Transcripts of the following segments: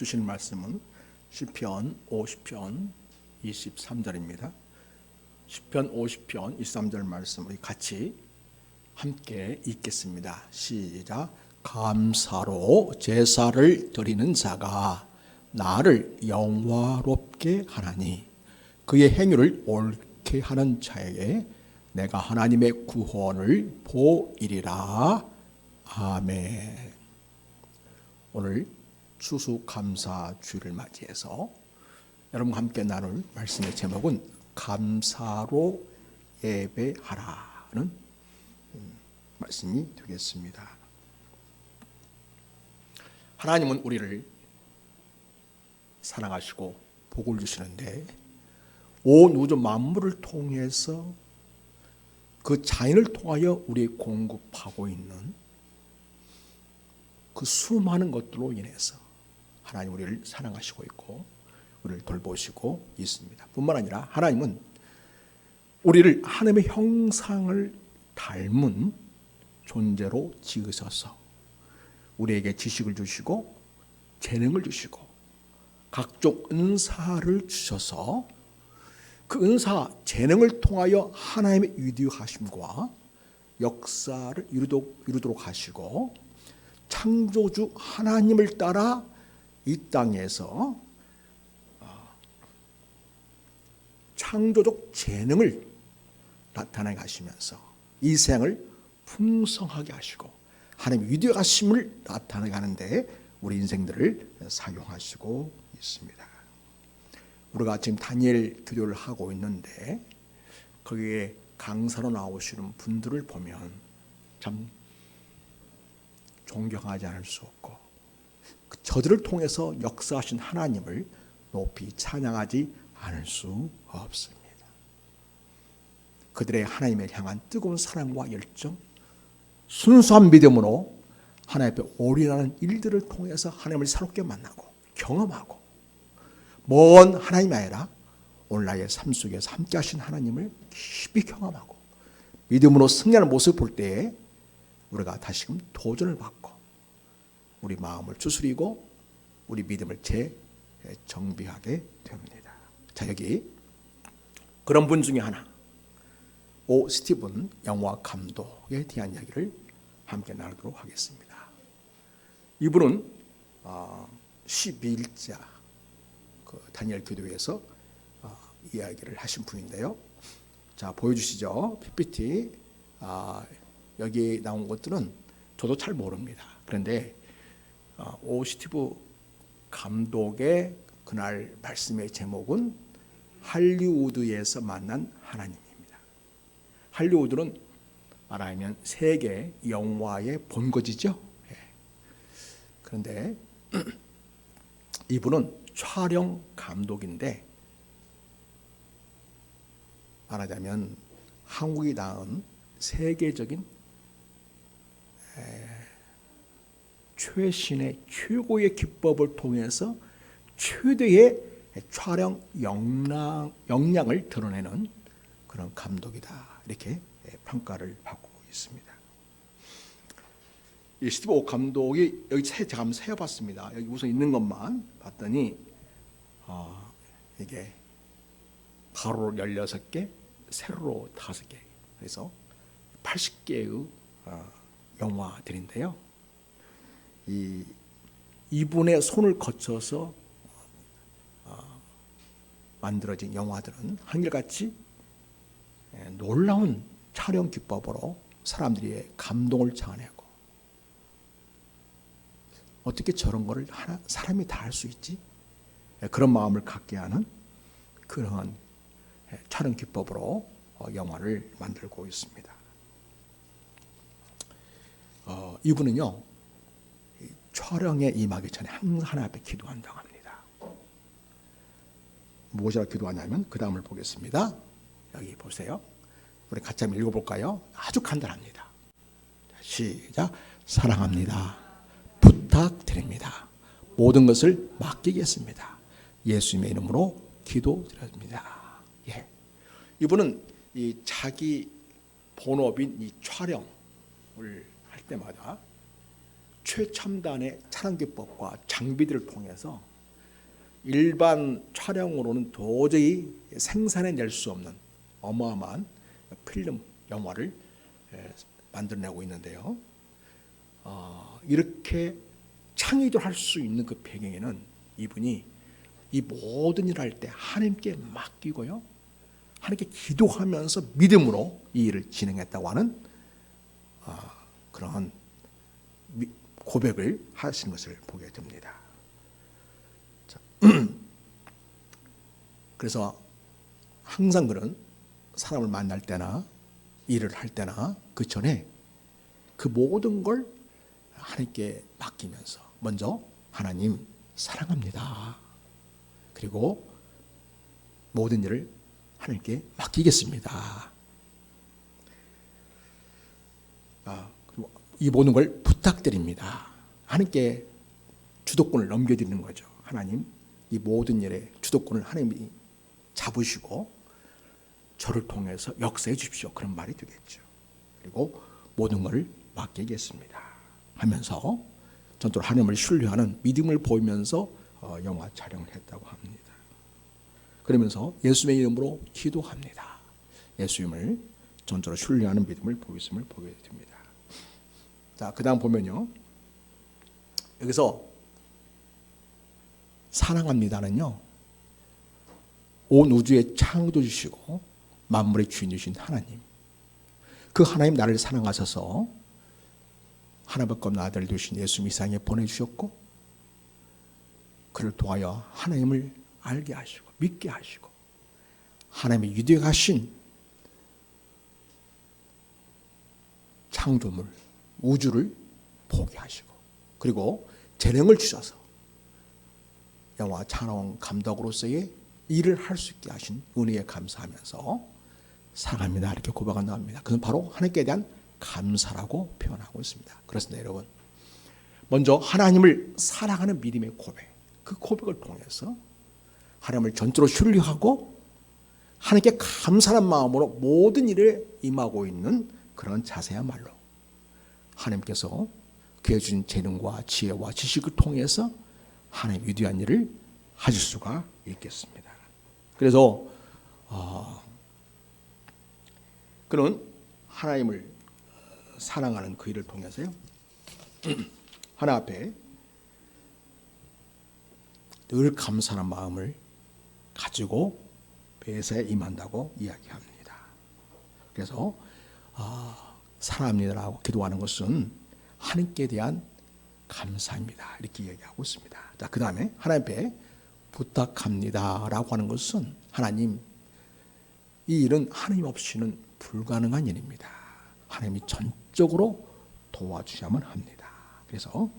주신 말씀은 시편 50편 23절입니다. 시편 50편 23절 말씀 우리 같이 함께 읽겠습니다. 시작. 감사로 제사를 드리는 자가 나를 영화롭게 하나니 그의 행위를 옳게 하는 자에게 내가 하나님의 구원을 보이리라. 아멘. 오늘 추수감사주일을 맞이해서 여러분과 함께 나눌 말씀의 제목은 감사로 예배하라는 말씀이 되겠습니다. 하나님은 우리를 사랑하시고 복을 주시는데 온 우주 만물을 통해서 그 자연을 통하여 우리 공급하고 있는 그 수많은 것들로 인해서 하나님 우리를 사랑하시고 있고 우리를 돌보시고 있습니다. 뿐만 아니라 하나님은 우리를 하나님의 형상을 닮은 존재로 지으셔서 우리에게 지식을 주시고 재능을 주시고 각종 은사를 주셔서 그 은사, 재능을 통하여 하나님의 위대하심과 역사를 이루도록 하시고 창조주 하나님을 따라 이 땅에서 창조적 재능을 나타나게 하시면서 이 생을 풍성하게 하시고 하나님의 위대하심을 나타나게 하는데 우리 인생들을 사용하시고 있습니다. 우리가 지금 다니엘 기도를 하고 있는데 거기에 강사로 나오시는 분들을 보면 참 존경하지 않을 수 없고 저들을 통해서 역사하신 하나님을 높이 찬양하지 않을 수 없습니다. 그들의 하나님을 향한 뜨거운 사랑과 열정, 순수한 믿음으로 하나님 앞에 올인하는 일들을 통해서 하나님을 새롭게 만나고 경험하고 먼 하나님이 아니라 오늘 나의 삶 속에서 함께 하신 하나님을 깊이 경험하고 믿음으로 승리하는 모습을 볼 때에 우리가 다시금 도전을 받고 우리 마음을 추스리고 우리 믿음을 재정비하게 됩니다. 자, 여기 그런 분 중에 하나 오 스티븐 영화 감독에 대한 이야기를 함께 나누도록 하겠습니다. 이분은 12일자 그 다니엘 기도회에서 이야기를 하신 분인데요. 자, 보여주시죠. PPT. 여기 나온 것들은 저도 잘 모릅니다. 그런데 오 스티브 감독의 그날 말씀의 제목은 할리우드에서 만난 하나님입니다. 할리우드는 말하면 세계 영화의 본거지죠. 그런데 이분은 촬영 감독인데 말하자면 한국이 낳은 세계적인 최신의 최고의 기법을 통해서 최대의 촬영 역량을 드러내는 그런 감독이다. 이렇게 평가를 받고 있습니다. 이 스티브 오 감독이 여기 제가 한번 세어봤습니다. 여기 우선 있는 것만 봤더니 이게 가로로 16개, 세로로 5개, 그래서 80개의 영화들인데요. 이분의 손을 거쳐서 만들어진 영화들은 한결같이 놀라운 촬영 기법으로 사람들이 감동을 자아내고 어떻게 저런 거를 사람이 다 할 수 있지? 그런 마음을 갖게 하는 그런 촬영 기법으로 영화를 만들고 있습니다. 이분은요 촬영에 임하기 전에 항상 하나님 앞에 기도한다고 합니다. 무엇이라 기도하냐면 그 다음을 보겠습니다. 여기 보세요. 우리 같이 한번 읽어볼까요? 아주 간단합니다. 시작. 사랑합니다. 부탁드립니다. 모든 것을 맡기겠습니다. 예수님의 이름으로 기도드립니다. 예. 이분은 이 자기 본업인 이 촬영을 할 때마다 최첨단의 촬영 기법과 장비들을 통해서 일반 촬영으로는 도저히 생산해낼 수 없는 어마어마한 필름 영화를 만들어내고 있는데요. 이렇게 창의를 할 수 있는 그 배경에는 이분이 이 모든 일을 할 때 하나님께 맡기고요, 하나님께 기도하면서 믿음으로 이 일을 진행했다고 하는 그런 고백을 하시는 것을 보게 됩니다. 그래서 항상 그런 사람을 만날 때나 일을 할 때나 그 전에 그 모든 걸 하나님께 맡기면서 먼저 하나님 사랑합니다. 그리고 모든 일을 하나님께 맡기겠습니다. 그리고 이 모든 걸 부탁드립니다. 하나님께 주도권을 넘겨드리는 거죠. 하나님, 이 모든 일의 주도권을 하나님이 잡으시고 저를 통해서 역사해 주십시오. 그런 말이 되겠죠. 그리고 모든 걸 맡기겠습니다 하면서 전적으로 하나님을 신뢰하는 믿음을 보이면서 영화 촬영을 했다고 합니다. 그러면서 예수님의 이름으로 기도합니다. 예수님을 전적으로 신뢰하는 믿음을 보였음을 보게 됩니다. 자, 그 다음 보면요, 여기서 사랑합니다는요, 온 우주에 창조 주시고 만물의 주인이신 하나님, 그 하나님 나를 사랑하셔서 하나밖에 없는 아들 되신 예수 이 세상에 보내주셨고, 그를 통하여 하나님을 알게 하시고 믿게 하시고 하나님의 위대하신 창조물 우주를 보게 하시고, 그리고 재능을 주셔서 영화 촬영 감독으로서의 일을 할 수 있게 하신 은혜에 감사하면서 사랑합니다 이렇게 고백한다고 합니다. 그건 바로 하나님께 대한 감사라고 표현하고 있습니다. 그렇습니다, 여러분. 먼저 하나님을 사랑하는 믿음의 고백, 그 고백을 통해서 하나님을 전적으로 신뢰하고 하나님께 감사한 마음으로 모든 일에 임하고 있는 그런 자세야말로 하나님께서 그에 주신 재능과 지혜와 지식을 통해서 하나님의 위대한 일을 하실 수가 있겠습니다. 그래서 그는 하나님을 사랑하는 그 일을 통해서요, 하나 앞에 늘 감사한 마음을 가지고 매사에 임한다고 이야기합니다. 그래서 사랑합니다라고 기도하는 것은 하나님께 대한 감사입니다 이렇게 이야기하고 있습니다. 자, 그 다음에 하나님 앞에 부탁합니다라고 하는 것은 하나님, 이 일은 하나님 없이는 불가능한 일입니다. 하나님이 전적으로 도와주셔야만 합니다. 그래서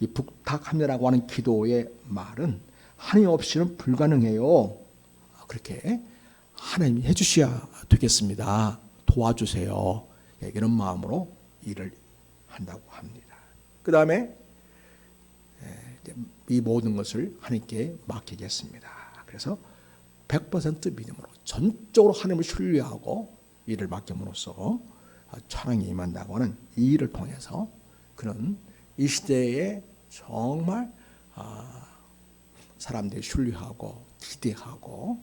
이 부탁합니다라고 하는 기도의 말은 하나님 없이는 불가능해요. 그렇게 하나님이 해주셔야 되겠습니다. 도와주세요. 이런 마음으로 일을 한다고 합니다. 그 다음에 이 모든 것을 하나님께 맡기겠습니다. 그래서 100% 믿음으로 전적으로 하나님을 신뢰하고 일을 맡김으로써 찬양이 임한다고 하는 이 일을 통해서 그는 이 시대에 정말 사람들이 신뢰하고 기대하고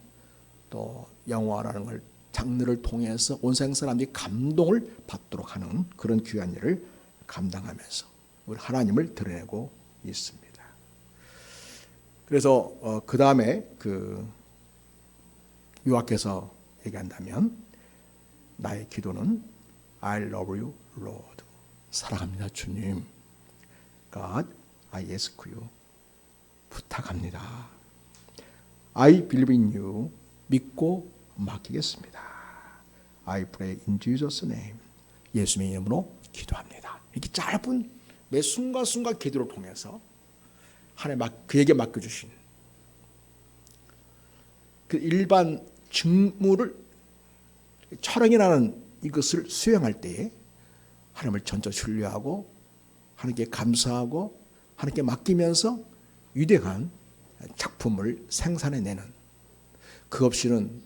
또 영화라는 걸 장르를 통해서 온 세상 사람들이 감동을 받도록 하는 그런 귀한 일을 감당하면서 우리 하나님을 드러내고 있습니다. 그래서 그 다음에 그 요약해서 얘기한다면 나의 기도는 I love you, Lord. 사랑합니다, 주님. God, I ask you. 부탁합니다. I believe in you. 믿고 맡기겠습니다. I pray in Jesus' name. 예수님의 이름으로 기도합니다. 이렇게 짧은 매 순간순간 기도를 통해서 하나님 그에게 맡겨주신 그 일반 직무를 촬영이라는 이것을 수행할 때에 하나님을 전적 신뢰하고 하나님께 감사하고 하나님께 맡기면서 위대한 작품을 생산해내는, 그 없이는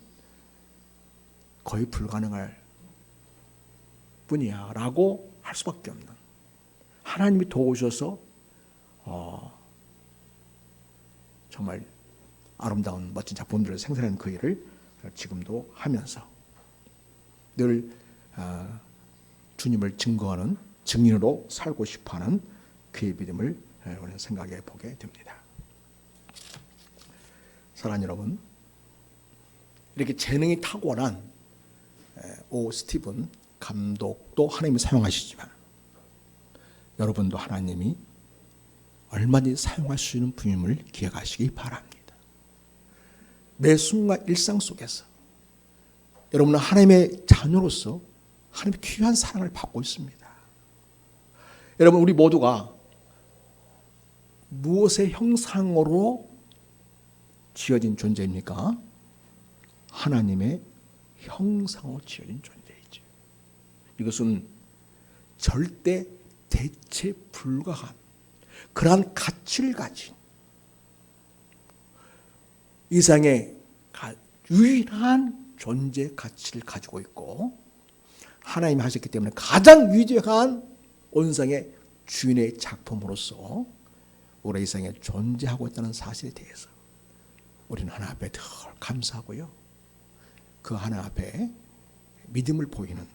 거의 불가능할 뿐이야 라고 할 수밖에 없는 하나님이 도우셔서 정말 아름다운 멋진 작품들을 생산하는 그 일을 지금도 하면서 늘 주님을 증거하는 증인으로 살고 싶어하는 그의 믿음을 우리는 생각해 보게 됩니다. 사랑하는 여러분, 이렇게 재능이 탁월한 오 스티븐 감독도 하나님이 사용하시지만 여러분도 하나님이 얼마든지 사용할 수 있는 분임을 기억하시기 바랍니다. 매 순간 일상 속에서 여러분은 하나님의 자녀로서 하나님의 귀한 사랑을 받고 있습니다. 여러분, 우리 모두가 무엇의 형상으로 지어진 존재입니까? 하나님의 형상으로 지어진 존재이죠. 이것은 절대 대체 불가한 그러한 가치를 가진 이상의 유일한 존재 가치를 가지고 있고 하나님이 하셨기 때문에 가장 위대한 온상의 주인의 작품으로서 우리 이 세상에 존재하고 있다는 사실에 대해서 우리는 하나님 앞에 늘 감사하고요. 그 하나님 앞에 믿음을 보이는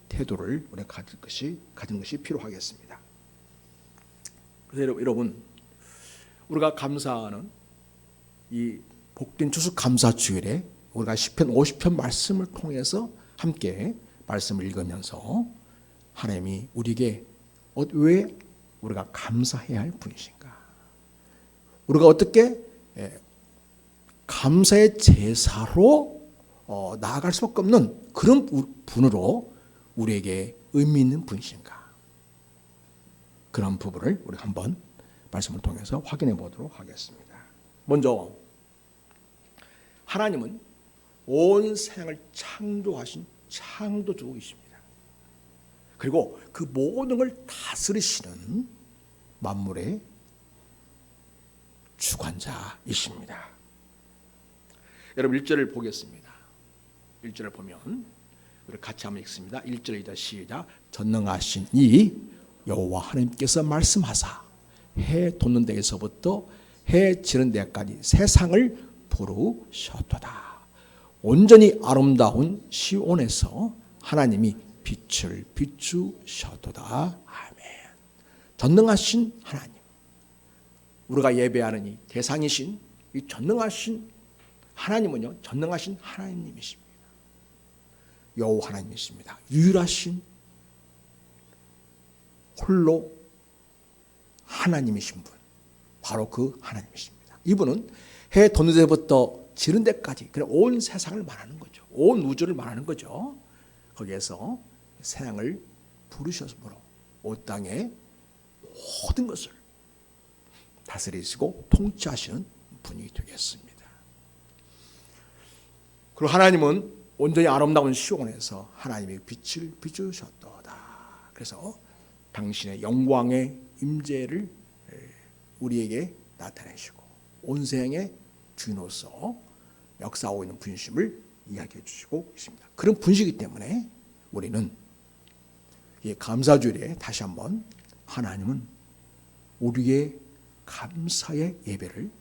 태도를 우리가 가지는 것이 필요하겠습니다. 그래서 여러분, 우리가 감사하는 이 복된 추수 감사 주일에 우리가 시편 50편 말씀을 통해서 함께 말씀을 읽으면서 하나님이 우리에게 왜 우리가 감사해야 할 분이신가, 우리가 어떻게 감사의 제사로 나아갈 수밖에 없는 그런 분으로 우리에게 의미 있는 분이신가, 그런 부분을 우리 한번 말씀을 통해서 확인해 보도록 하겠습니다. 먼저 하나님은 온 세상을 창조하신 창조주이십니다. 그리고 그 모든 걸 다스리시는 만물의 주관자이십니다. 여러분 1절을 보겠습니다. 1절을 보면 우리 같이 한번 읽습니다. 1절이다 시작. 전능하신 이 여호와 하나님께서 말씀하사 해 돋는 데에서부터 해 지는 데까지 세상을 부르셨도다. 온전히 아름다운 시온에서 하나님이 빛을 비추셨도다. 아멘. 전능하신 하나님, 우리가 예배하는 이 대상이신 이 전능하신 하나님은요, 전능하신 하나님이십니다. 여호와 하나님이십니다. 유일하신 홀로 하나님이신 분, 바로 그 하나님이십니다. 이분은 해 돋는 데부터 지는 데까지, 그냥 온 세상을 말하는 거죠. 온 우주를 말하는 거죠. 거기에서 세상을 부르셔서므로 온 땅의 모든 것을 다스리시고 통치하시는 분이 되겠습니다. 그리고 하나님은 온전히 아름다운 시온에서 하나님의 빛을 비추셨도다. 그래서 당신의 영광의 임재를 우리에게 나타내시고 온 세상의 주인으로서 역사하고 있는 분심을 이야기해 주시고 있습니다. 그런 분이시기 때문에 우리는 이 감사주일에 다시 한번 하나님은 우리의 감사의 예배를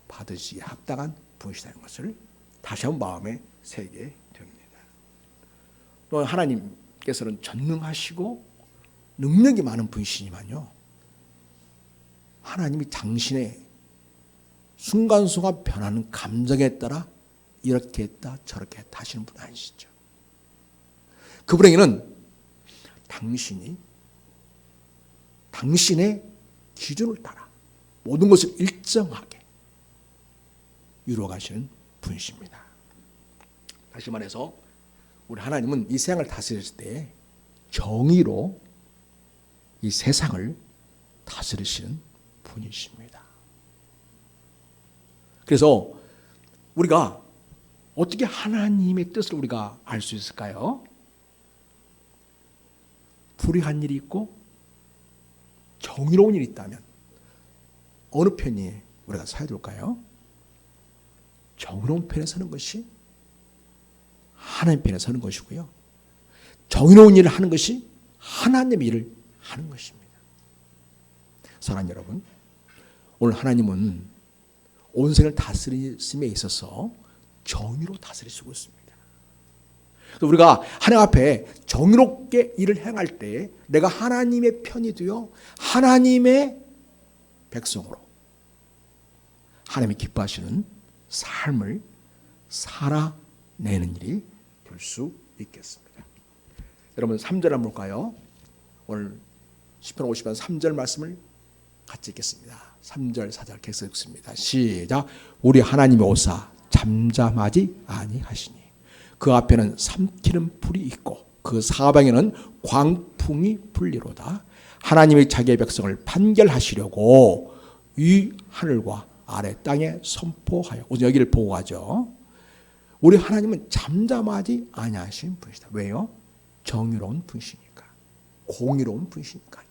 받으시기에 합당한 분이시다는 것을 다시 한번 마음에 새게 됩니다. 또 하나님께서는 전능하시고 능력이 많은 분이시지만요, 하나님이 당신의 순간순간 변하는 감정에 따라 이렇게 했다 저렇게 했다 하시는 분 아니시죠. 그분에게는 당신의 기준을 따라 모든 것을 일정하게 이루어 가시는 분이십니다. 다시 말해서 우리 하나님은 이 세상을 다스릴 때 정의로 이 세상을 다스리시는 분이십니다. 그래서 우리가 어떻게 하나님의 뜻을 우리가 알 수 있을까요? 불의한 일이 있고 정의로운 일이 있다면 어느 편이 우리가 서야 될까요? 정의로운 편에 서는 것이 하나님 편에 서는 것이고요, 정의로운 일을 하는 것이 하나님의 일을 하는 것입니다. 사랑하는 여러분, 오늘 하나님은 온 세상을 다스림에 있어서 정의로 다스리시고 있습니다. 우리가 하나님 앞에 정의롭게 일을 행할 때 내가 하나님의 편이 되어 하나님의 백성으로 하나님이 기뻐하시는 삶을 살아내는 일이 될 수 있겠습니다. 여러분 3절 한번 볼까요? 오늘 시편 50편 3절 말씀을 같이 읽겠습니다. 3절 4절 계속 읽습니다. 시작. 우리 하나님이 오사 잠잠하지 아니하시니 그 앞에는 삼키는 불이 있고 그 사방에는 광풍이 불리로다. 하나님이 자기의 백성을 판결하시려고 위 하늘과 아래 땅에 선포하여. 오늘 여기를 보고 가죠. 우리 하나님은 잠잠하지 아니하신 분이시다. 왜요? 정의로운 분이시니까. 공의로운 분이시니까요.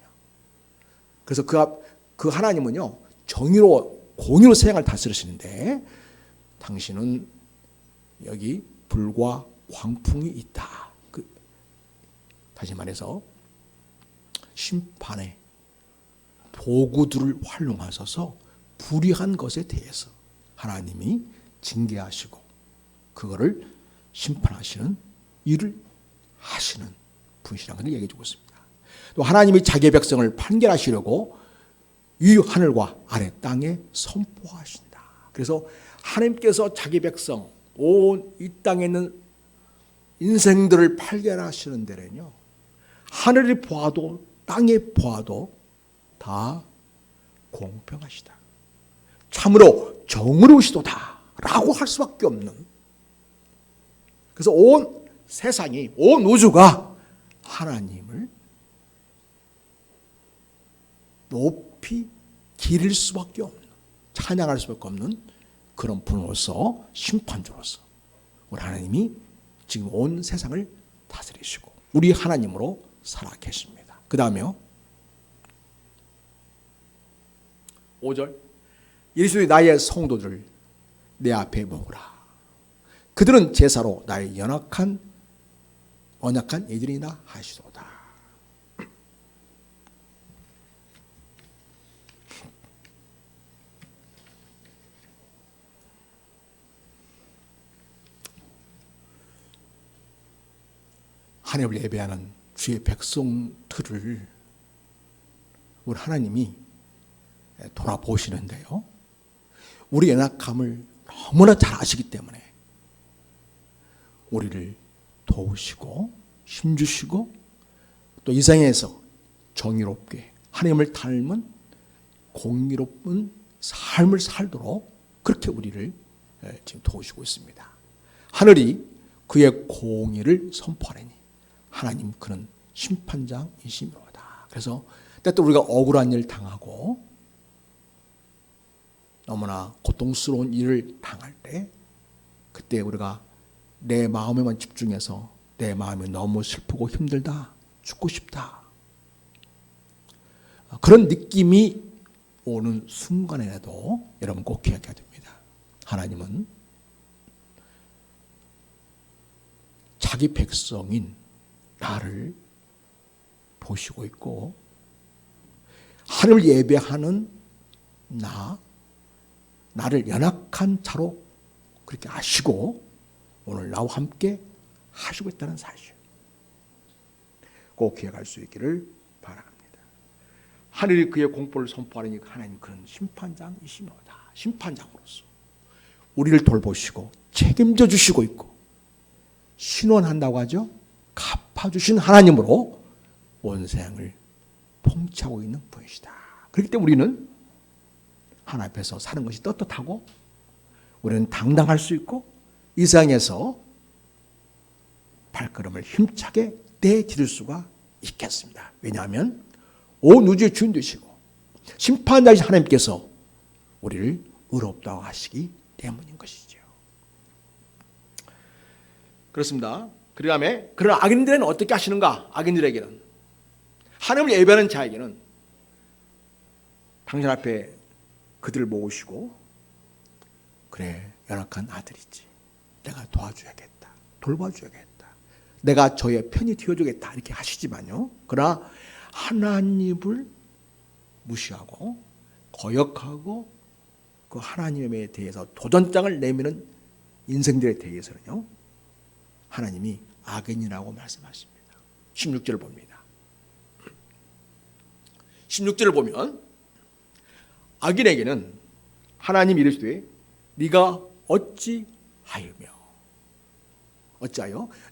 그래서 그 하나님은요, 공의로 세상을 다스리시는데 당신은 여기 불과 광풍이 있다. 다시 말해서 심판의 도구들을 활용하셔서 불의한 것에 대해서 하나님이 징계하시고 그거를 심판하시는 일을 하시는 분이시라는 것을 얘기해 주고 있습니다. 또 하나님이 자기의 백성을 판결하시려고 위 하늘과 아래 땅에 선포하신다. 그래서 하나님께서 자기 백성 온 이 땅에 있는 인생들을 판결하시는 데는요, 하늘이 보아도 땅이 보아도 다 공평하시다. 참으로 정의로우시도다 라고 할 수밖에 없는. 그래서 온 세상이, 온 우주가 하나님을 높이 기릴 수밖에 없는, 찬양할 수밖에 없는 그런 분으로서, 심판주로서 우리 하나님이 지금 온 세상을 다스리시고 우리 하나님으로 살아 계십니다. 그 다음에요, 5절. 이리시되 나의 성도들 내 앞에 모으라. 그들은 제사로 나의 언약한 이들이나 하시도다. 하나님을 예배하는 주의 백성들을 우리 하나님이 돌아보시는데요, 우리 연약함을 너무나 잘 아시기 때문에 우리를 도우시고 힘주시고 또 이 세상에서 정의롭게 하나님을 닮은 공의로운 삶을 살도록 그렇게 우리를 지금 도우시고 있습니다. 하늘이 그의 공의를 선포하리니 하나님 그는 심판장이시로다. 그래서 때때로 우리가 억울한 일을 당하고 너무나 고통스러운 일을 당할 때, 그때 우리가 내 마음에만 집중해서 내 마음이 너무 슬프고 힘들다, 죽고 싶다, 그런 느낌이 오는 순간에라도 여러분 꼭 기억해야 됩니다. 하나님은 자기 백성인 나를 보시고 있고 하나님을 예배하는 나를 연약한 자로 그렇게 아시고 오늘 나와 함께 하시고 있다는 사실 꼭 기억할 수 있기를 바랍니다. 하늘이 그의 공포를 선포하니 하나님 그는 심판장이시로다. 심판장으로서 우리를 돌보시고 책임져 주시고 있고 신원한다고 하죠. 갚아주신 하나님으로 온 세상을 통치하고 있는 분이시다. 그렇기 때문에 우리는 하나님 앞에서 사는 것이 떳떳하고 우리는 당당할 수 있고 이 세상에서 발걸음을 힘차게 내디딜 수가 있겠습니다. 왜냐하면 온 우주의 주인 되시고 심판자이신 하나님께서 우리를 의롭다고 하시기 때문인 것이죠. 그렇습니다. 그 다음에 그런 악인들에는 어떻게 하시는가? 악인들에게는, 하나님을 예배하는 자에게는 당신 앞에 그들을 모으시고, 그래 연약한 아들이지, 내가 도와줘야겠다, 돌봐줘야겠다, 내가 저의 편이 되어주겠다 이렇게 하시지만요, 그러나 하나님을 무시하고 거역하고 그 하나님에 대해서 도전장을 내미는 인생들에 대해서는요, 하나님이 악인이라고 말씀하십니다. 16절을 봅니다. 16절을 보면 악인에게는 하나님 이르시되 네가 어찌하여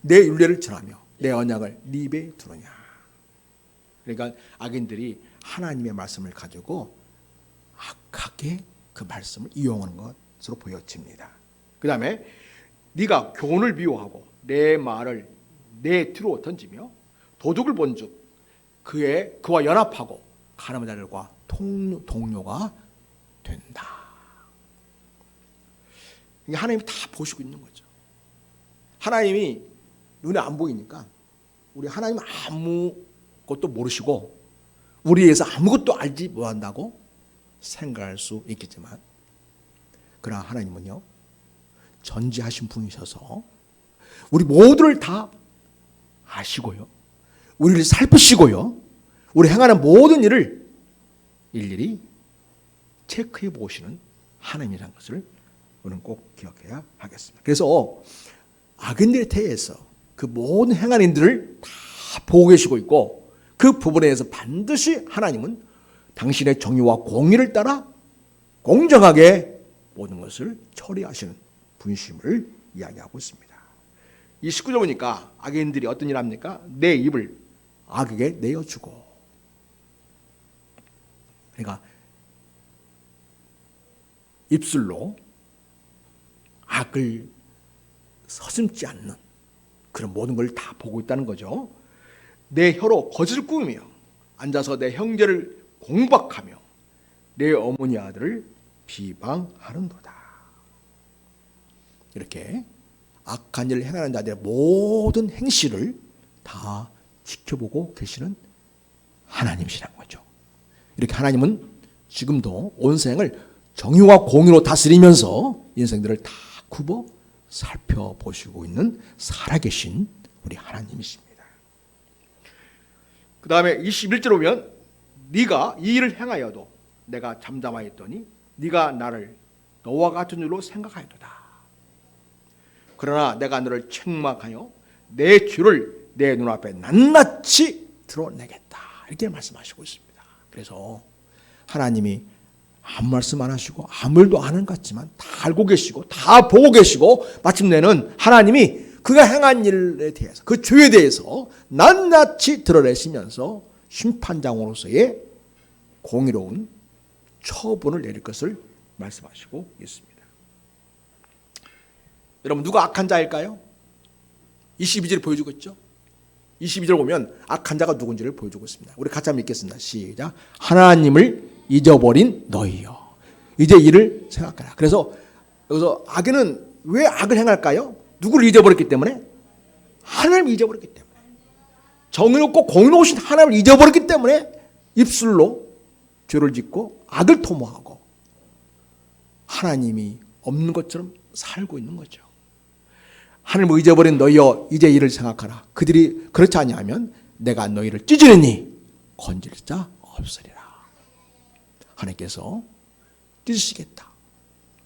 내 율례를 전하며 내 언약을 네 입에 두느냐. 그러니까 악인들이 하나님의 말씀을 가지고 악하게 그 말씀을 이용하는 것으로 보여집니다. 그 다음에 네가 교훈을 미워하고 내 말을 내 뒤로 던지며 도둑을 본즉 그와 연합하고 가늠한 자들과 동료가 된다. 하나님이 다 보시고 있는 거죠. 하나님이 눈에 안 보이니까 우리 하나님 아무것도 모르시고 우리에 대해서 아무것도 알지 못한다고 생각할 수 있겠지만, 그러나 하나님은요, 전지하신 분이셔서 우리 모두를 다 아시고요, 우리를 살피시고요, 우리 행하는 모든 일을 일일이 체크해 보시는 하나님이라는 것을 우리는 꼭 기억해야 하겠습니다. 그래서 악인들에 대해서 그 모든 행하는 일들을 다 보고 계시고 있고, 그 부분에 대해서 반드시 하나님은 당신의 정의와 공의를 따라 공정하게 모든 것을 처리하시는 분심을 이야기하고 있습니다. 이 19절 보니까 악인들이 어떤 일을 합니까? 내 입을 악에게 내어주고, 그러니까 입술로 악을 서슴지 않는 그런 모든 걸 다 보고 있다는 거죠. 내 혀로 거짓을 꾸미며 앉아서 내 형제를 공박하며 내 어머니 아들을 비방하는도다. 이렇게 악한 일을 행하는 자들의 모든 행실을 다 지켜보고 계시는 하나님이시라는 거죠. 이렇게 하나님은 지금도 온 생을 정의와 공의로 다스리면서 인생들을 다 굽어 살펴보시고 있는 살아계신 우리 하나님이십니다. 그 다음에 21절 보면 네가 이 일을 행하여도 내가 잠잠하였더니 네가 나를 너와 같은 줄로 생각하였도다. 그러나 내가 너를 책망하여 내 죄를 내 눈앞에 낱낱이 드러내겠다. 이렇게 말씀하시고 있습니다. 그래서 하나님이 아무 말씀 안 하시고 아무 일도 안 하는 것 같지만 다 알고 계시고 다 보고 계시고, 마침내는 하나님이 그가 행한 일에 대해서, 그 죄에 대해서 낱낱이 드러내시면서 심판장으로서의 공의로운 처분을 내릴 것을 말씀하시고 있습니다. 여러분, 누가 악한 자일까요? 22절을 보여주고 있죠. 22절 보면 악한 자가 누군지를 보여주고 있습니다. 우리 같이 한번 읽겠습니다. 시작. 하나님을 잊어버린 너희여, 이제 이를 생각하라. 그래서 여기서 악인은 왜 악을 행할까요? 누구를 잊어버렸기 때문에? 하나님을 잊어버렸기 때문에. 정의롭고 공의로우신 하나님을 잊어버렸기 때문에 입술로 죄를 짓고 악을 도모하고 하나님이 없는 것처럼 살고 있는 거죠. 하나님을 잊어버린 너희여, 이제 이를 생각하라. 그들이 그렇지 아니하면 내가 너희를 찢으리니 건질 자 없으리라. 하나님께서 찢으시겠다.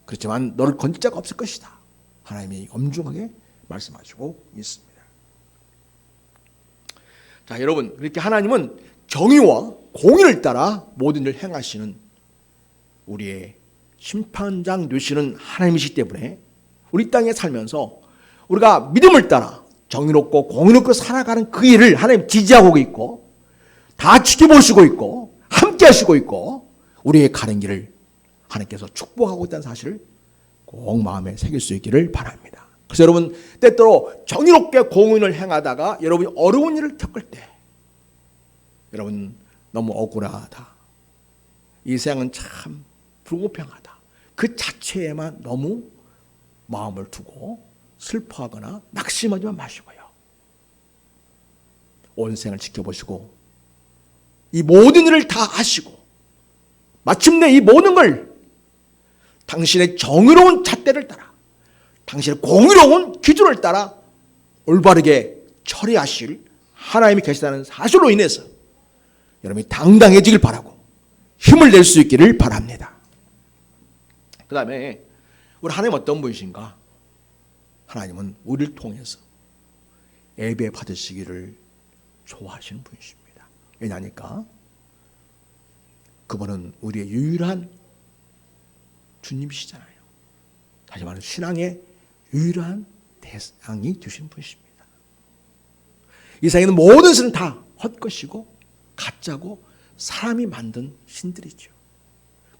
그렇지만 너를 건질 자가 없을 것이다. 하나님이 엄중하게 말씀하시고 있습니다. 자, 여러분, 그렇게 하나님은 정의와 공의를 따라 모든 일을 행하시는 우리의 심판장 되시는 하나님이시기 때문에 우리 땅에 살면서 우리가 믿음을 따라 정의롭고 공의롭게 살아가는 그 일을 하나님 지지하고 있고 다 지켜보시고 있고 함께 하시고 있고 우리의 가는 길을 하나님께서 축복하고 있다는 사실을 꼭 마음에 새길 수 있기를 바랍니다. 그래서 여러분, 때때로 정의롭게 공의를 행하다가 여러분이 어려운 일을 겪을 때 여러분 너무 억울하다, 이 세상은 참 불공평하다, 그 자체에만 너무 마음을 두고 슬퍼하거나 낙심하지만 마시고요, 온 생을 지켜보시고 이 모든 일을 다 아시고 마침내 이 모든 걸 당신의 정의로운 잣대를 따라 당신의 공의로운 기준을 따라 올바르게 처리하실 하나님이 계시다는 사실로 인해서 여러분이 당당해지길 바라고 힘을 낼 수 있기를 바랍니다. 그 다음에 우리 하나님 어떤 분이신가? 하나님은 우리를 통해서 예배 받으시기를 좋아하시는 분이십니다. 왜냐니까 그분은 우리의 유일한 주님이시잖아요. 다시 말하면 신앙의 유일한 대상이 되신 분이십니다. 이 세상에는 모든 신은 다 헛것이고 가짜고 사람이 만든 신들이죠.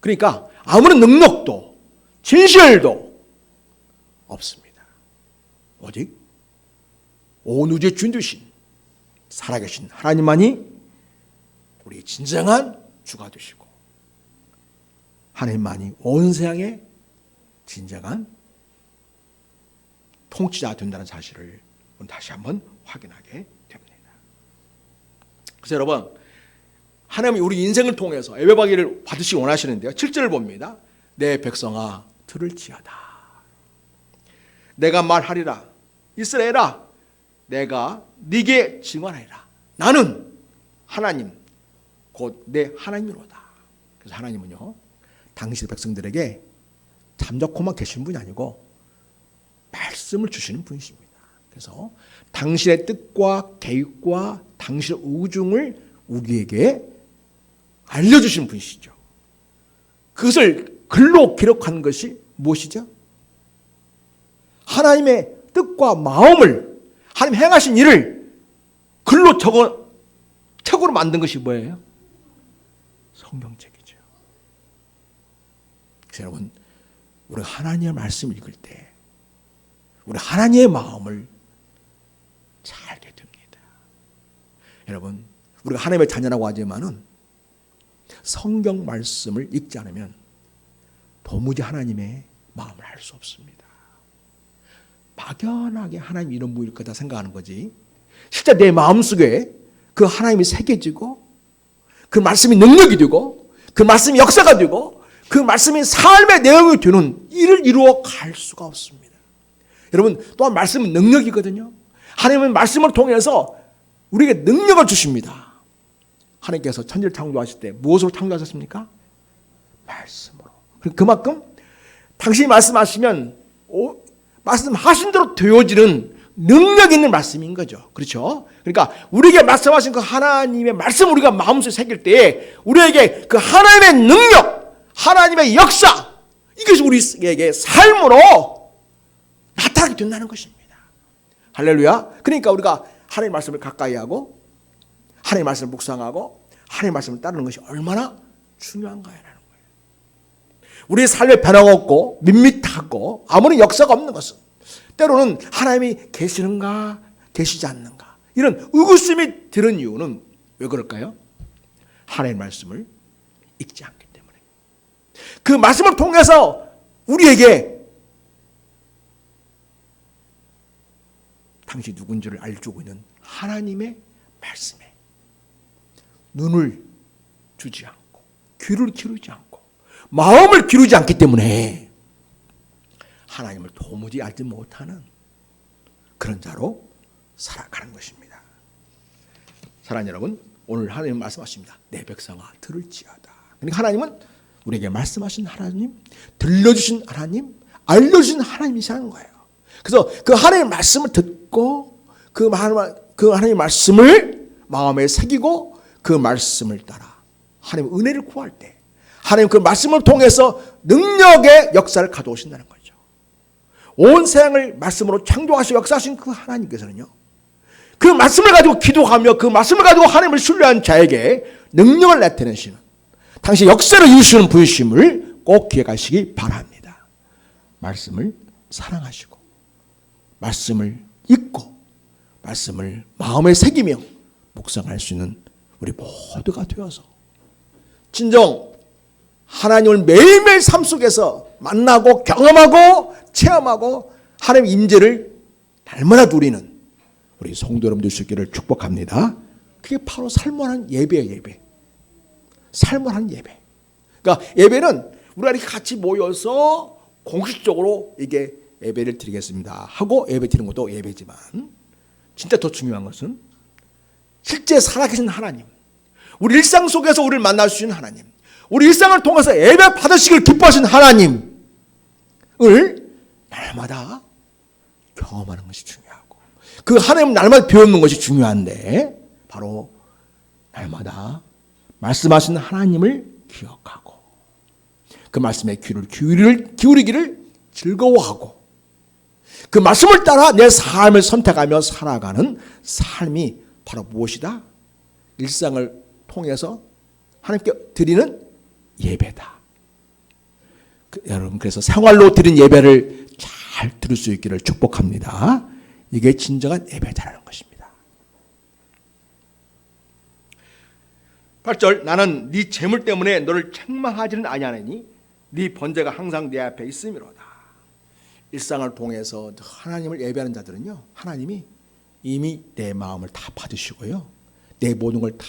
그러니까 아무런 능력도 진실도 없습니다. 오직 온 우주의 주인 되신 살아계신 하나님만이 우리의 진정한 주가 되시고 하나님만이 온 세상의 진정한 통치자가 된다는 사실을 다시 한번 확인하게 됩니다. 그래서 여러분, 하나님이 우리 인생을 통해서 예배받기를 받으시기 원하시는데요. 7절을 봅니다. 내 백성아 들을지어다. 내가 말하리라. 이스라엘아 내가 네게 증언하리라. 나는 하나님 곧 내 하나님이로다. 그래서 하나님은요, 당신의 백성들에게 잠자코만 계시는 분이 아니고 말씀을 주시는 분이십니다. 그래서 당신의 뜻과 계획과 당신의 우중을 우리에게 알려주시는 분이시죠. 그것을 글로 기록한 것이 무엇이죠? 하나님의 뜻과 마음을, 하나님 행하신 일을 글로 책으로 만든 것이 뭐예요? 성경책이죠. 그래서 여러분, 우리가 하나님의 말씀을 읽을 때 우리 하나님의 마음을 잘 알게 됩니다. 여러분, 우리가 하나님의 자녀라고 하지만은 성경 말씀을 읽지 않으면 도무지 하나님의 마음을 알 수 없습니다. 막연하게 하나님 이런 분일 거다 생각하는 거지, 실제 내 마음속에 그 하나님이 새겨지고 그 말씀이 능력이 되고 그 말씀이 역사가 되고 그 말씀이 삶의 내용이 되는 일을 이루어 갈 수가 없습니다. 여러분, 또한 말씀은 능력이거든요. 하나님은 말씀을 통해서 우리에게 능력을 주십니다. 하나님께서 천지를 창조하실 때 무엇으로 창조하셨습니까? 말씀으로. 그만큼 당신이 말씀하시면 말씀하신 대로 되어지는 능력 있는 말씀인 거죠. 그렇죠? 그러니까 우리에게 말씀하신 그 하나님의 말씀 우리가 마음속에 새길 때 우리에게 그 하나님의 능력, 하나님의 역사, 이것이 우리에게 삶으로 나타나게 된다는 것입니다. 할렐루야. 그러니까 우리가 하나님의 말씀을 가까이 하고 하나님의 말씀을 묵상하고 하나님의 말씀을 따르는 것이 얼마나 중요한가라는 거예요. 우리의 삶에 변화가 없고 밋밋하고 아무런 역사가 없는 것은 때로는 하나님이 계시는가 계시지 않는가 이런 의구심이 드는 이유는 왜 그럴까요? 하나님의 말씀을 읽지 않기 때문에. 그 말씀을 통해서 우리에게 당신이 누군지를 알려주고 있는 하나님의 말씀에 눈을 주지 않고 귀를 기울이지 않고 마음을 기울이지 않기 때문에 하나님을 도무지 알지 못하는 그런 자로 살아가는 것입니다. 사랑하는 여러분, 오늘 하나님 말씀하십니다. 내 백성아 들을지어다. 그러니까 하나님은 우리에게 말씀하신 하나님, 들려주신 하나님, 알려주신 하나님이시라는 거예요. 그래서 그 하나님의 말씀을 듣고 그 하나님의 말씀을 마음에 새기고 그 말씀을 따라 하나님의 은혜를 구할 때 하나님 그 말씀을 통해서 능력의 역사를 가져오신다는 거죠. 온 세상을 말씀으로 창조하시고 역사하신 그 하나님께서는요, 그 말씀을 가지고 기도하며 그 말씀을 가지고 하나님을 신뢰한 자에게 능력을 나타내시는 당신의 역사를 이루시는 분이심을 꼭 기억하시기 바랍니다. 말씀을 사랑하시고 말씀을 읽고 말씀을 마음에 새기며 묵상할 수 있는 우리 모두가 되어서 진정 하나님을 매일매일 삶 속에서 만나고 경험하고 체험하고 하나님의 임재를 날마다 누리는 우리 성도 여러분들 수 있기를 축복합니다. 그게 바로 살만한 예배예요. 예배. 살만한 예배. 그러니까 예배는 우리가 이렇게 같이 모여서 공식적으로 이게 예배를 드리겠습니다 하고 예배 드리는 것도 예배지만 진짜 더 중요한 것은 실제 살아계신 하나님, 우리 일상 속에서 우리를 만날 수 있는 하나님, 우리 일상을 통해서 예배 받으시길 기뻐하신 하나님을 날마다 경험하는 것이 중요하고, 그 하나님 날마다 배우는 것이 중요한데, 바로 날마다 말씀하신 하나님을 기억하고 그 말씀에 귀를 기울이기를 즐거워하고 그 말씀을 따라 내 삶을 선택하며 살아가는 삶이 바로 무엇이다? 일상을 통해서 하나님께 드리는 예배다. 여러분, 그래서 생활로 드린 예배를 잘 들을 수 있기를 축복합니다. 이게 진정한 예배다라는 것입니다. 8절, 나는 네 재물 때문에 너를 책망하지는 아니하나니 네 번제가 항상 내 앞에 있음이로다. 일상을 통해서 하나님을 예배하는 자들은요, 하나님이 이미 내 마음을 다 받으시고요, 내 모든 걸 다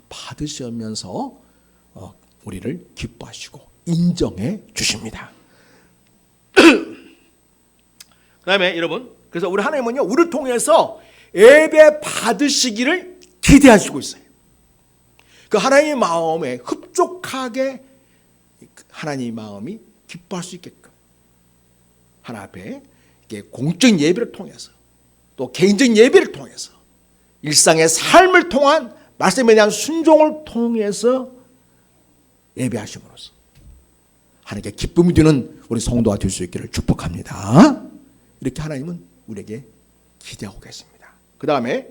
받으시면서 우리를 기뻐하시고 인정해 주십니다. 그 다음에 여러분, 그래서 우리 하나님은요, 우리를 통해서 예배 받으시기를 기대하시고 있어요. 그 하나님의 마음에 흡족하게 하나님의 마음이 기뻐할 수 있게끔 하나님 앞에 공적인 예배를 통해서 또 개인적인 예배를 통해서 일상의 삶을 통한 말씀에 대한 순종을 통해서 예배하심으로써 하나님께 기쁨이 되는 우리 성도가 될 수 있기를 축복합니다. 이렇게 하나님은 우리에게 기대하고 계십니다. 그 다음에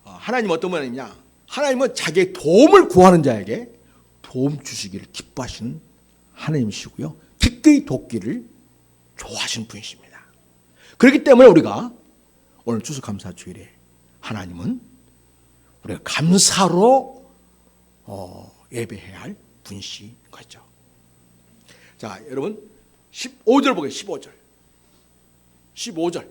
하나님은 어떤 분이냐? 하나님은 자기의 도움을 구하는 자에게 도움 주시기를 기뻐하시는 하나님이시고요, 기꺼이 돕기를 좋아하시는 분이십니다. 그렇기 때문에 우리가 오늘 추수감사주일에 하나님은 우리가 감사로 예배해야 할 분이신 거죠. 자, 여러분 15절 보겠습니다. 15절.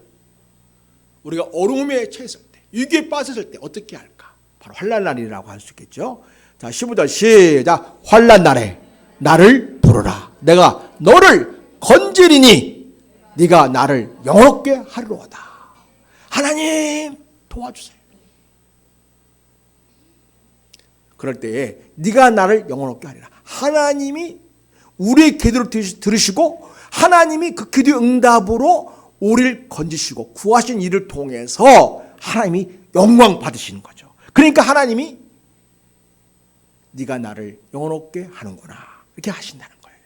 우리가 어려움에 처했을 때, 위기에 빠졌을 때 어떻게 할까? 바로 환난 날이라고 할 수 있겠죠. 자, 15절 시작. 환난 날에 나를 부르라. 내가 너를 건지리니 네가 나를 영롭게 하리로다. 하나님 도와주세요. 그럴 때에 네가 나를 영원롭게 하리라. 하나님이 우리의 기도를 들으시고 하나님이 그 기도의 응답으로 우리를 건지시고 구하신 일을 통해서 하나님이 영광 받으시는 거죠. 그러니까 하나님이 네가 나를 영원롭게 하는구나 이렇게 하신다는 거예요.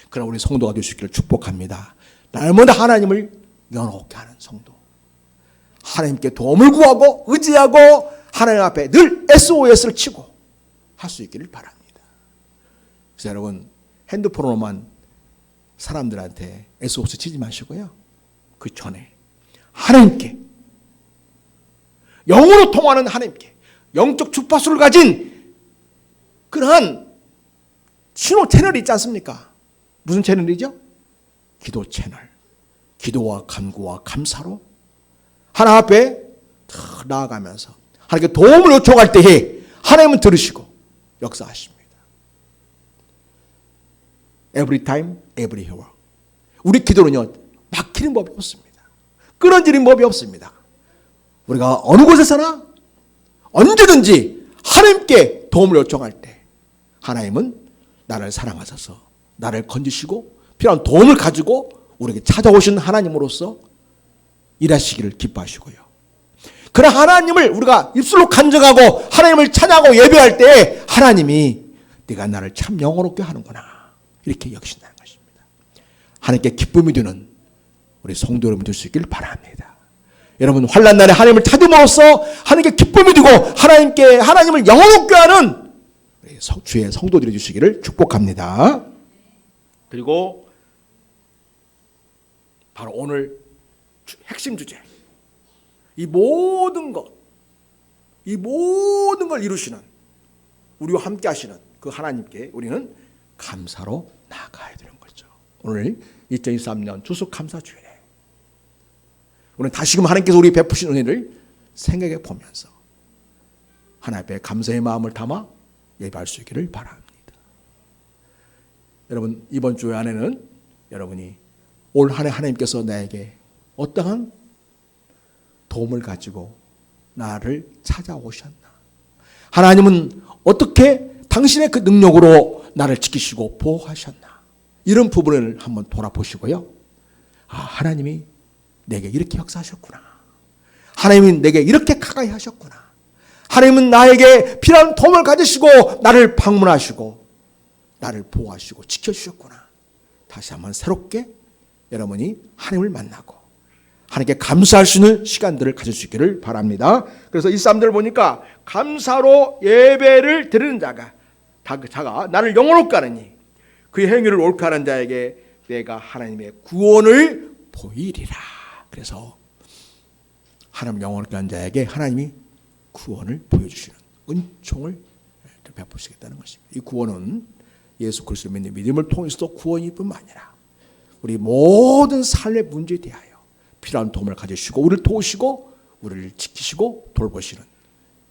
그럼 우리 성도가 될 수 있기를 축복합니다. 날마다 하나님을 영원롭게 하는 성도, 하나님께 도움을 구하고 의지하고 하나님 앞에 늘 SOS를 치고 할 수 있기를 바랍니다. 그래서 여러분, 핸드폰으로만 사람들한테 SOS 치지 마시고요, 그 전에 하나님께, 영으로 통하는 하나님께 영적 주파수를 가진 그러한 신호 채널이 있지 않습니까? 무슨 채널이죠? 기도 채널. 기도와 간구와 감사로 하나님 앞에 나아가면서 하나님께 도움을 요청할 때에 하나님은 들으시고 역사하십니다. Every time, every hour. 우리 기도는요, 막히는 법이 없습니다. 끊어지는 법이 없습니다. 우리가 어느 곳에서나 언제든지 하나님께 도움을 요청할 때 하나님은 나를 사랑하셔서 나를 건지시고 필요한 도움을 가지고 우리에게 찾아오신 하나님으로서 일하시기를 기뻐하시고요. 그런 하나님을 우리가 입술로 간증하고 하나님을 찬양하고 예배할 때 하나님이 네가 나를 참 영원롭게 하는구나 이렇게 여기신다는 것입니다. 하나님께 기쁨이 되는 우리 성도 여러분 될 수 있기를 바랍니다. 여러분, 환난 날에 하나님을 찾음으로써 하나님께 기쁨이 되고 하나님을 영원롭게 하는 주의 성도들이 되시기를 축복합니다. 그리고 바로 오늘 핵심 주제, 이 모든 걸 이루시는, 우리와 함께 하시는 그 하나님께 우리는 감사로 나아가야 되는 거죠. 오늘 2023년 추수감사주일에 우리는 다시금 하나님께서 우리 베푸신 은혜를 생각해 보면서 하나님 앞에 감사의 마음을 담아 예배할 수 있기를 바랍니다. 여러분, 이번 주 안에는 여러분이 올 한 해 하나님께서 나에게 어떠한 도움을 가지고 나를 찾아오셨나? 하나님은 어떻게 당신의 그 능력으로 나를 지키시고 보호하셨나? 이런 부분을 한번 돌아보시고요. 아, 하나님이 내게 이렇게 역사하셨구나. 하나님은 내게 이렇게 가까이 하셨구나. 하나님은 나에게 필요한 도움을 가지시고 나를 방문하시고 나를 보호하시고 지켜주셨구나. 다시 한번 새롭게 여러분이 하나님을 만나고 하나님께 감사할 수 있는 시간들을 가질 수 있기를 바랍니다. 그래서 이 사람들 보니까 감사로 예배를 드리는 자가 나를 영원롭게 하느니 그 행위를 옳게 하는 자에게 내가 하나님의 구원을 보이리라. 그래서 하나님 영원롭게 하는 자에게 하나님이 구원을 보여주시는 은총을 베푸시겠다는 것입니다. 이 구원은 예수 그리스도 믿는 믿음을 통해서도 구원일 뿐만 아니라 우리 모든 삶의 문제에 대하여 필요한 도움을 가지시고 우리를 도우시고 우리를 지키시고 돌보시는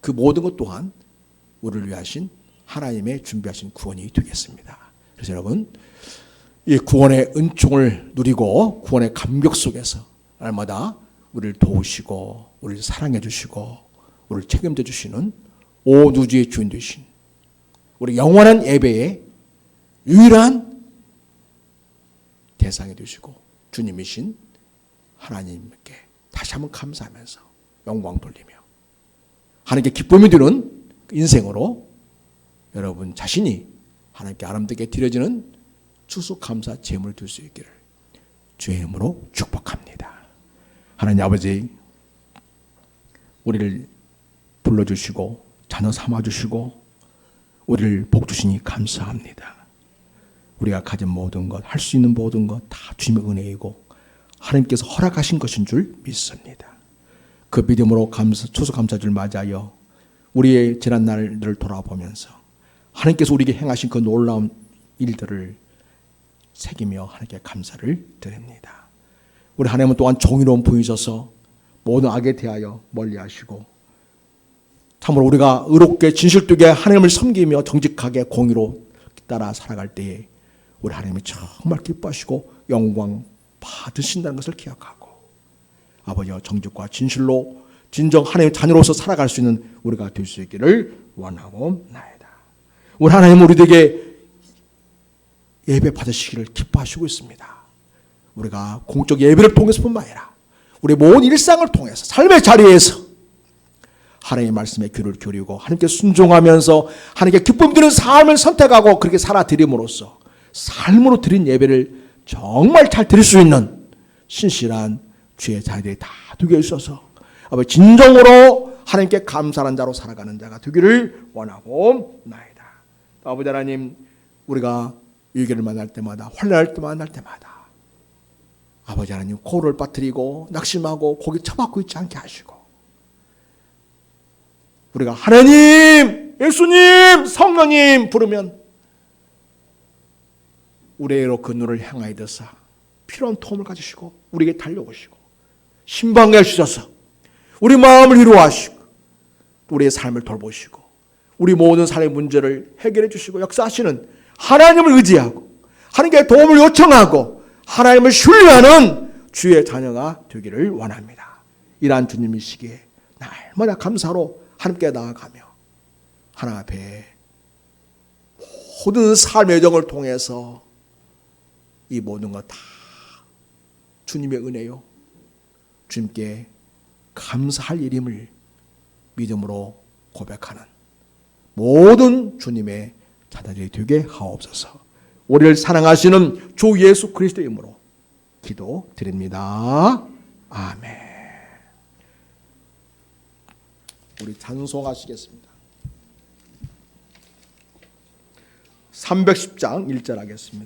그 모든 것 또한 우리를 위하신 하나님의 준비하신 구원이 되겠습니다. 그래서 여러분 이 구원의 은총을 누리고 구원의 감격 속에서 날마다 우리를 도우시고 우리를 사랑해 주시고 우리를 책임져 주시는 온 우주의 주인 되신 우리 영원한 예배의 유일한 대상이 되시고 주님이신 하나님께 다시 한번 감사하면서 영광 돌리며 하나님께 기쁨이 드는 인생으로 여러분 자신이 하나님께 아름답게 드려지는 추수감사 제물을 들 수 있기를 주의 이름으로 축복합니다. 하나님 아버지 우리를 불러주시고 자녀 삼아주시고 우리를 복주시니 감사합니다. 우리가 가진 모든 것, 할 수 있는 모든 것 다 주님의 은혜이고 하나님께서 허락하신 것인 줄 믿습니다. 그 믿음으로 추수감사주를 맞이하여 우리의 지난 날들을 돌아보면서 하나님께서 우리에게 행하신 그 놀라운 일들을 새기며 하나님께 감사를 드립니다. 우리 하나님은 또한 정의로운 분이셔서 모든 악에 대하여 멀리하시고 참으로 우리가 의롭게 진실되게 하나님을 섬기며 정직하게 공의로 따라 살아갈 때에 우리 하나님이 정말 기뻐하시고 영광 받으신다는 것을 기억하고 아버지와 정직과 진실로 진정 하나님의 자녀로서 살아갈 수 있는 우리가 될 수 있기를 원하고 나이다. 우리 하나님은 우리에게 예배 받으시기를 기뻐하시고 있습니다. 우리가 공적 예배를 통해서뿐만 아니라 우리 모든 일상을 통해서 삶의 자리에서 하나님의 말씀에 귀를 기울이고 하나님께 순종하면서 하나님께 기쁨 드리는 삶을 선택하고 그렇게 살아드림으로써 삶으로 드린 예배를 정말 잘 드릴 수 있는 신실한 주의 자녀들이 다 되게 있어서 아버지 진정으로 하나님께 감사하는 자로 살아가는 자가 되기를 원하고 나이다. 아버지 하나님 우리가 위기를 만날 때마다 환난을 만날 때마다 아버지 하나님 코를 빠뜨리고 낙심하고 고개 쳐박고 있지 않게 하시고 우리가 하나님, 예수님, 성령님 부르면 우리로 그 눈을 향하여 드사 필요한 도움을 가지시고 우리에게 달려오시고 신방해 주셔서 우리 마음을 위로하시고 우리의 삶을 돌보시고 우리 모든 삶의 문제를 해결해 주시고 역사하시는 하나님을 의지하고 하나님께 도움을 요청하고 하나님을 신뢰하는 주의 자녀가 되기를 원합니다. 이러한 주님이시기에 날마다 감사로 하나님께 나아가며 하나님 앞에 모든 삶의 여정을 통해서 이 모든 것 다 주님의 은혜요 주님께 감사할 일임을 믿음으로 고백하는 모든 주님의 자녀들이 되게 하옵소서. 우리를 사랑하시는 주 예수 그리스도의 이름으로 기도드립니다. 아멘. 우리 찬송하시겠습니다. 310장 1절 하겠습니다.